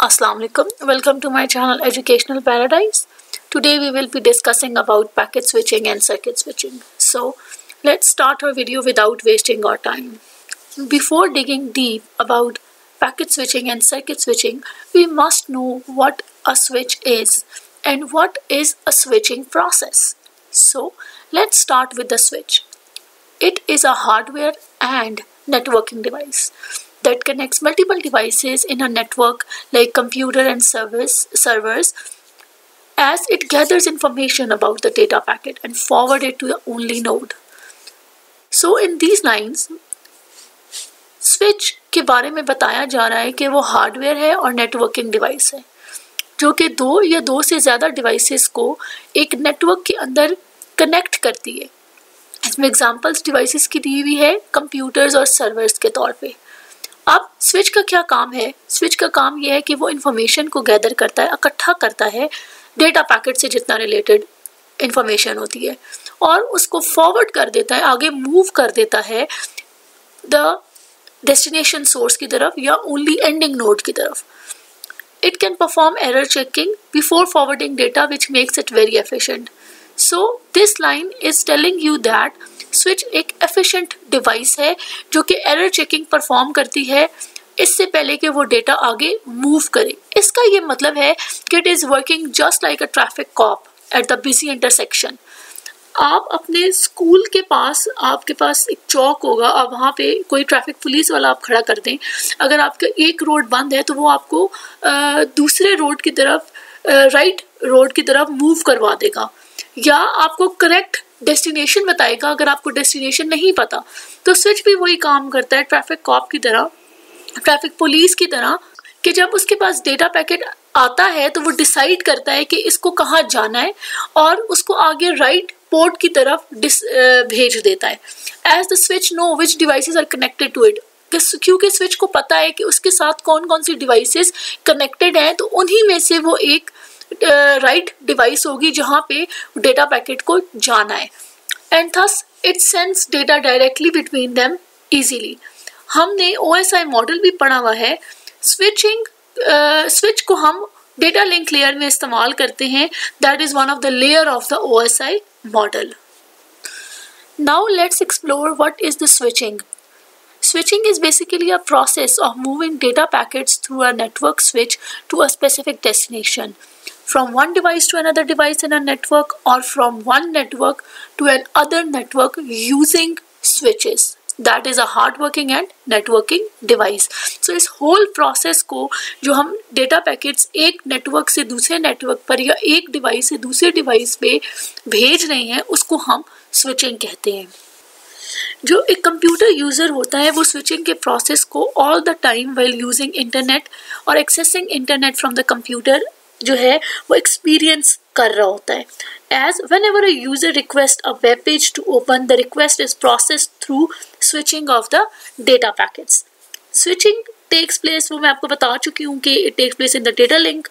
Assalamu alaikum. Welcome to my channel Educational Paradise. Today we will be discussing about packet switching and circuit switching. So let's start our video without wasting our time. Before digging deep about packet switching and circuit switching, we must know what a switch is and what is a switching process. So let's start with the switch. It is a hardware and networking device that connects multiple devices in a network like computer and servers as it gathers information about the data packet and forward it to the only node. So in these lines, switch के बारे में बताया जा रहा है कि वो hardware है और नेटवर्किंग डिवाइस है जो कि दो या दो से ज़्यादा डिवाइसेस को एक नेटवर्क के अंदर कनेक्ट करती है। इसमें एग्जांपल्स डिवाइसेस की दी हुई है कंप्यूटर्स और सर्वर्स के तौर पे। अब स्विच का क्या काम है? स्विच का काम यह है कि वो इन्फॉर्मेशन को गैदर करता है, इकट्ठा करता है डेटा पैकेट से जितना रिलेटेड इन्फॉर्मेशन होती है और उसको फॉरवर्ड कर देता है, आगे मूव कर देता है द डेस्टिनेशन सोर्स की तरफ या ओनली एंडिंग नोड की तरफ। It can perform error checking before forwarding data, which makes it very efficient. So this line is telling you that switch एक efficient device है जो कि error checking perform करती है इससे पहले कि वो डेटा आगे मूव करे। इसका ये मतलब है कि it is working just like a traffic cop at the busy intersection. आप अपने स्कूल के पास आपके पास एक चौक होगा, अब वहाँ पे कोई ट्रैफिक पुलिस वाला आप खड़ा कर दें, अगर आपका एक रोड बंद है तो वो आपको दूसरे रोड की तरफ राइट रोड की तरफ मूव करवा देगा या आपको करेक्ट डेस्टिनेशन बताएगा अगर आपको डेस्टिनेशन नहीं पता। तो स्विच भी वही काम करता है ट्रैफिक कॉप की तरह, ट्रैफिक पुलिस की तरह, कि जब उसके पास डेटा पैकेट आता है तो वो डिसाइड करता है कि इसको कहाँ जाना है और उसको आगे राइट पोर्ट की तरफ भेज देता है। As the switch know which devices are connected to it, क्योंकि स्विच को पता है कि उसके साथ कौन कौन सी डिवाइसेस कनेक्टेड हैं, तो उन्हीं में से वो एक राइट डिवाइस होगी जहाँ पे डेटा पैकेट को जाना है। And thus it sends data directly between them easily. हमने OSI मॉडल भी पढ़ा हुआ है। स्विच को हम डेटा लिंक लेयर में इस्तेमाल करते हैं। That is one of the layer of the OSI model. Now let's explore what is the switching. Switching is basically a process of moving data packets through a network switch to a specific destination, from one device to another device in a network or from one network to another network using switches. That is a hard working and networking device. So इस whole process को जो हम data packets एक network से दूसरे network पर या एक डिवाइस से दूसरे डिवाइस पे भेज रहे हैं उसको हम स्विचिंग कहते हैं। जो एक कंप्यूटर यूज़र होता है वो स्विचिंग के प्रोसेस को all the time while using internet और accessing internet from the computer जो है वो एक्सपीरियंस कर रहा होता है। As whenever a user requests a web page to open, the request is processed through switching of the data packets. Switching takes place, वो मैं आपको बता चुकी हूँ कि it takes place in the data link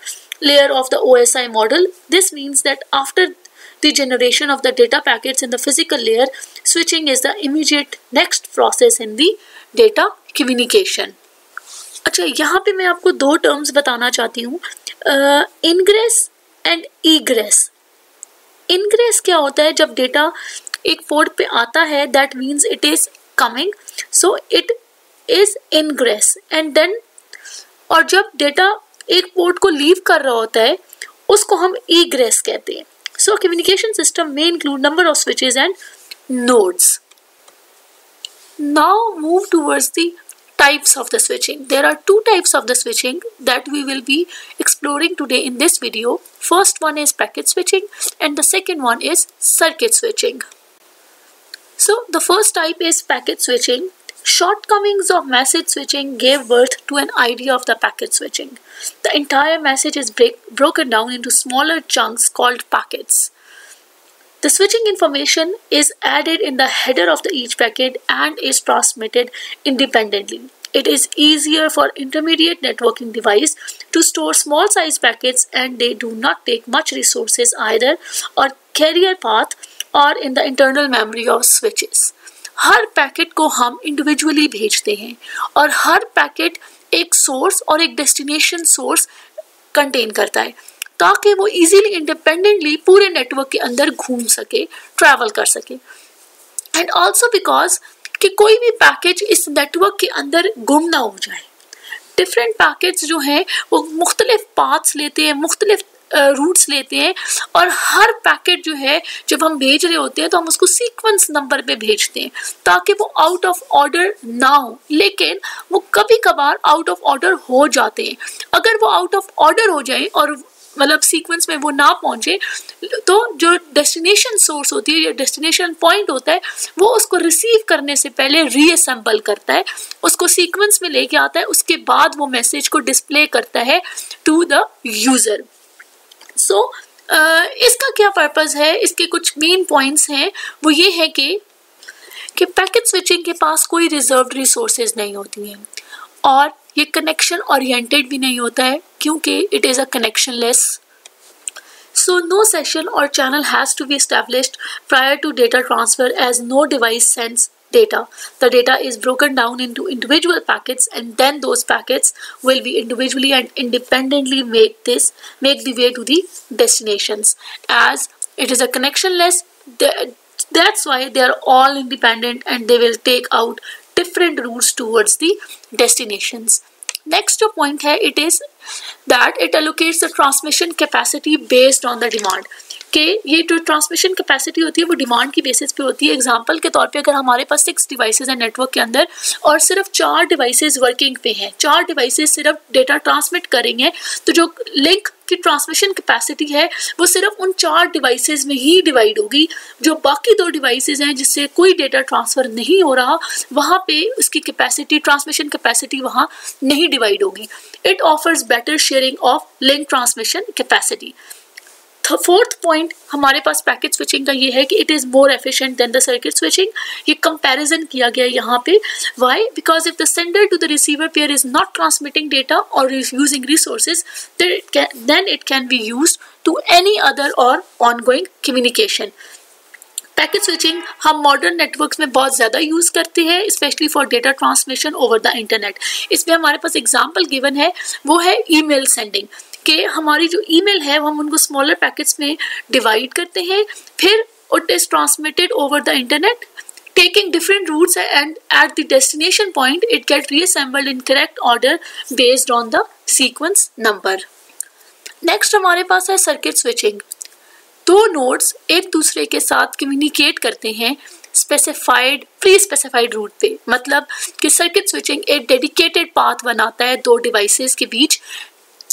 layer of the OSI model. This means that after the generation of the data packets in the physical layer, switching is the immediate next process in the data communication. अच्छा, यहाँ पे मैं आपको दो terms बताना चाहती हूँ, ingress and egress. Ingress क्या होता है? जब डेटा एक पोर्ट पे आता है that means it is coming, so it is ingress and then, और जब डेटा एक पोर्ट को लीव कर रहा होता है उसको हम ईग्रेस कहते हैं। सो कम्युनिकेशन सिस्टम में include number of switches end nodes. Now move towards the types of the switching. There are two types of the switching that we will be exploring today in this video. First one is packet switching and the second one is circuit switching. So the first type is packet switching. Shortcomings of message switching gave birth to an idea of the packet switching. The entire message is broken down into smaller chunks called packets. The switching information is added in the header of each packet and is transmitted independently. It is easier for intermediate networking device to store small size packets and they do not take much resources either or carrier path or in the internal memory of switches. Her packet को हम individually भेजते हैं और हर packet एक source और एक destination source contain करता है, ताकि वो इजीली इंडिपेंडेंटली पूरे नेटवर्क के अंदर घूम सके, ट्रैवल कर सके। एंड ऑल्सो बिकॉज कि कोई भी पैकेज इस नेटवर्क के अंदर गुम ना हो जाए। डिफरेंट पैकेट्स जो हैं वो मुख्तलिफ पाथ्स लेते हैं, मुख्तलिफ रूट्स लेते हैं, और हर पैकेट जो है जब हम भेज रहे होते हैं तो हम उसको सीक्वेंस नंबर पे भेजते हैं ताकि वो आउट ऑफ ऑर्डर ना हो। लेकिन वो कभी कभार आउट ऑफ ऑर्डर हो जाते हैं। अगर वो आउट ऑफ ऑर्डर हो जाए और मतलब सीक्वेंस में वो ना पहुंचे, तो जो डेस्टिनेशन सोर्स होती है या डेस्टिनेशन पॉइंट होता है वो उसको रिसीव करने से पहले रीअसेंबल करता है, उसको सीक्वेंस में लेके आता है, उसके बाद वो मैसेज को डिस्प्ले करता है टू द यूजर। सो इसका क्या पर्पस है, इसके कुछ मेन पॉइंट्स हैं, वो ये है कि पैकेट स्विचिंग के पास कोई रिजर्व्ड रिसोर्सेज नहीं होती हैं, और ये कनेक्शन ओरिएंटेड भी नहीं होता है क्योंकि it is a connectionless. So no session or channel has to be established prior to data transfer, as no device sends data. The data is broken down into individual packets, and then those packets will be individually and independently make the way to the destinations. As it is a connectionless, that's why they are all independent and they will take out different routes towards the destinations. Next जो point है, it is that it allocates the transmission capacity based on the demand. कि ये जो transmission capacity होती है वो demand की basis पे होती है। एग्जांपल के तौर पे अगर हमारे पास 6 डिवाइसेस हैं नेटवर्क के अंदर और सिर्फ 4 डिवाइसेस वर्किंग पे हैं, 4 डिवाइसेस सिर्फ डेटा ट्रांसमिट करेंगे, तो जो लिंक की ट्रांसमिशन कैपेसिटी है वो सिर्फ उन 4 डिवाइसेस में ही डिवाइड होगी। जो बाकी 2 डिवाइसेस हैं जिससे कोई डेटा ट्रांसफ़र नहीं हो रहा, वहाँ पे उसकी कैपेसिटी, ट्रांसमिशन कैपेसिटी वहाँ नहीं डिवाइड होगी। It offers better sharing of link transmission capacity. Fourth point हमारे पास पैकेट स्विचिंग का ये है कि it is more efficient than the circuit switching. ये कंपैरिजन किया गया यहाँ पे। Why? Because if the sender to the receiver pair is not transmitting data और is using resources, then it can be used to any other or ongoing communication. Packet switching हम modern networks में बहुत ज़्यादा use करते हैं, specially for data transmission over the internet. इसमें हमारे पास example given है, वो है ईमेल सेंडिंग, कि हमारी जो ईमेल है वो हम उनको स्मॉलर पैकेट्स में डिवाइड करते हैं, फिर it is transmitted over the internet taking different routes, and at the destination point it gets reassembled in correct order based on the sequence number. Next हमारे पास है सर्किट स्विचिंग। 2 नोड्स एक दूसरे के साथ कम्युनिकेट करते हैं स्पेसिफाइड, प्री स्पेसिफाइड रूट पे। मतलब कि सर्किट स्विचिंग एक डेडिकेटेड पाथ बनाता है 2 डिवाइसेस के बीच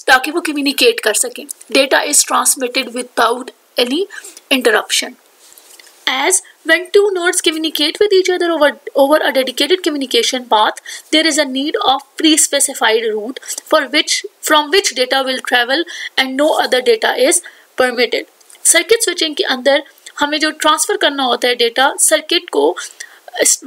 ताकि वो कम्युनिकेट कर सकें। Data is transmitted without any interruption. As when 2 nodes communicate with each other over a dedicated communication path, there is a need of pre-specified route from which data will travel and no other data is permitted. Circuit switching के अंदर हमें जो transfer करना होता है data, circuit को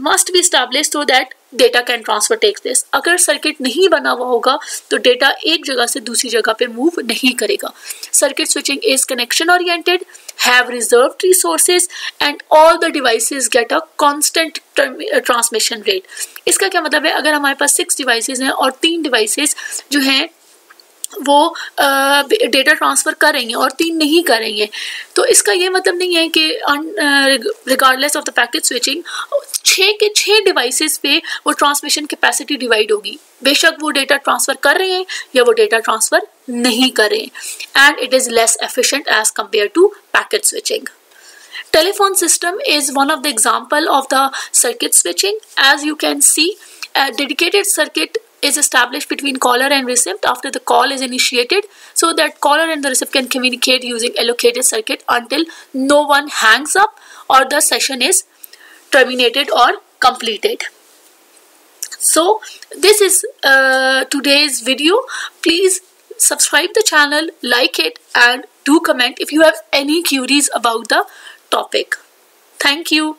must be established so that data can transfer takes place. अगर circuit नहीं बना हुआ होगा तो डेटा एक जगह से दूसरी जगह पे मूव नहीं करेगा। Circuit switching is connection oriented, have reserved resources and all the devices get a constant transmission rate. इसका क्या मतलब है? अगर हमारे पास 6 डिवाइसेस हैं और 3 डिवाइसेस जो हैं वो डेटा ट्रांसफ़र कर रही हैं और 3 नहीं कर रही हैं, तो इसका ये मतलब नहीं है कि regardless of the packet switching 6 के 6 डिवाइसेस पे वो ट्रांसमिशन कैपेसिटी डिवाइड होगी, बेशक वो डेटा ट्रांसफ़र कर रहे हैं या वो डेटा ट्रांसफ़र नहीं कर रहे हैं, and it is less efficient as compare to packet switching. Telephone system is one of the example of the circuit switching. As you can see, a dedicated circuit is established between caller and recipient after the call is initiated, so that caller and the recipient can communicate using allocated circuit until no one hangs up or the session is terminated or completed. So this is today's video. Please subscribe the channel, like it, and do comment if you have any queries about the topic. Thank you.